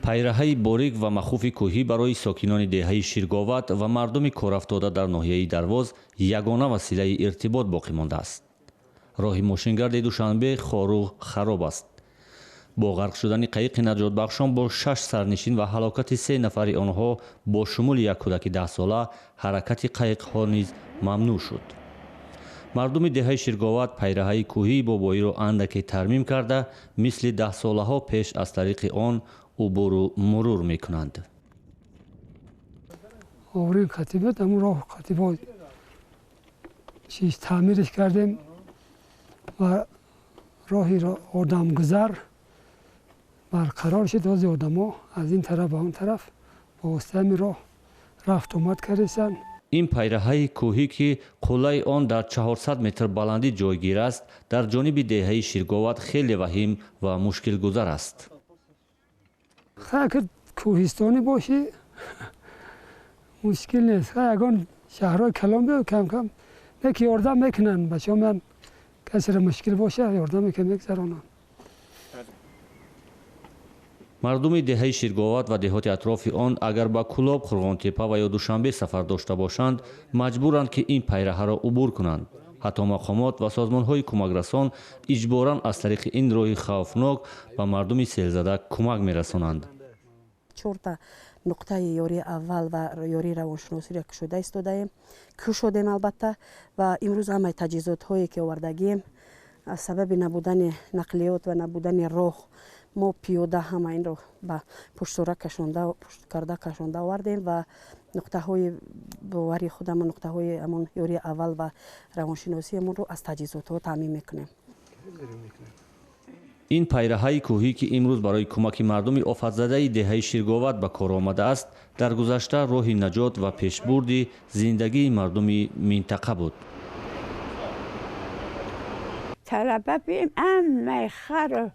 пайраҳаи борик ва махуфи кӯҳӣ барои сокинони деҳаи Ширговат ва мардуми корафтода дар ноҳияи Дарвоз ягона василаи иртибот боқӣ мондааст. роҳи мошингарди Душанбе хоруғ хароб аст. бо ғарқ шудани қайиқи наҷотбахшон бо 6 сарнишин ва ҳалокати 3 нафари онҳо бо шумули як кӯдаки 10сола ҳаракати қайиқҳо низ мамнӯъ шуд. мардуми деҳаи Ширговат пайраҳаи кӯҳии бобоиро андаке тармим карда, мисли 10солаҳо пеш аз тариқи он убуру мурур мекунанд. Оврин қатибот амун роҳ қатибот чиз таъмирш кардем ва роҳи одамгузар барқарор шуд. ҳозир одамо аз ин тараф ба он тараф бо воситаи ҳамин роҳ рафт омад кардесанд. ин пайраҳаи кӯҳӣ ки қуллаи он дар 400 метр баландӣ ҷойгир аст, дар ҷониби деҳаи Ширговат хеле ваҳим ва мушкилгузар аст. агар кӯҳистонӣ бошӣ мушкил нест. ягон шаҳрҳои калон биё кам кам неки ёрдам мекунанд. бачаҳо меянд касеро мушкил боша ёрдаме ки мегузаронанд. мардуми деҳаи Ширговат ва деҳоти атрофи он агар ба Кӯлоб, Қурғонтепа ва ё Душанбе сафар дошта бошанд, маҷбуранд ки ин пайраҳаро убур кунанд. ҳатто мақомот ва созмонҳои кӯмакрасон иҷборан аз тариқи ин роҳи хавфнок ба мардуми селзада кӯмак мерасонанд. 4 нуқтаи ёрии аввал ва ёрии равоншиносиро кушода истодаем, кушодем албатта, ва имрӯз ҳамаи таҷҳизотҳое ки овардагием аз сабаби набудани нақлиёт ва набудани роҳ мо пиёда ҳама инро ба пуштсора кашонда овардем ва нуқтаҳои бовари худамон, нуқтаҳои ҳамон ёрии аввал ва равоншиносиамонро аз таҷҳизотҳо таъмин мекунем. ин пайраҳаи кӯҳӣ ки имрӯз барои кӯмаки мардуми офатзадаи деҳаи Ширговат ба кор омадааст, дар гузашта роҳи наҷот ва пешбурди зиндагии мардуми минтақа буд. талаба бим аммаи хару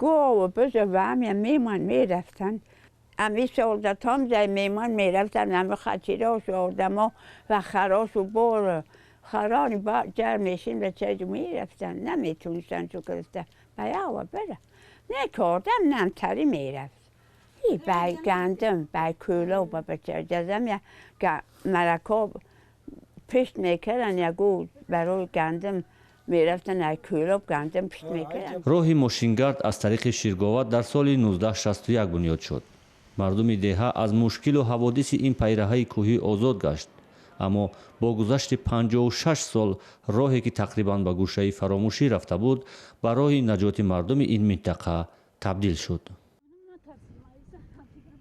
گاو بزر و همه میمان میرفتن. همی سولدت هم زی میمان میرفتن. همه خطیراش و آدما و خراش و بار خرانی با جر میشین و چیزو میرفتن. نمیتونستن چو گرفتن. بیاوا بره. نه کردم نمتری میرفت. ای بای گندم بای کولا و بچه جزم یا مرکاب پشت میکردن یا گود برای گندم میرفتن از کولاب گندم پشت میکردن. роҳи мошингард аз тариқи Ширговат дар соли 1961 бунёд шуд. мардуми деҳа аз мушкилу ҳаводиси ин пайраҳаи кӯҳӣ озод гашт, аммо бо гузашти 56 сол роҳе ки тақрибан ба гӯшаи фаромӯшӣ рафта буд, ба роҳи наҷоти мардуми ин минтақа табдил шуд.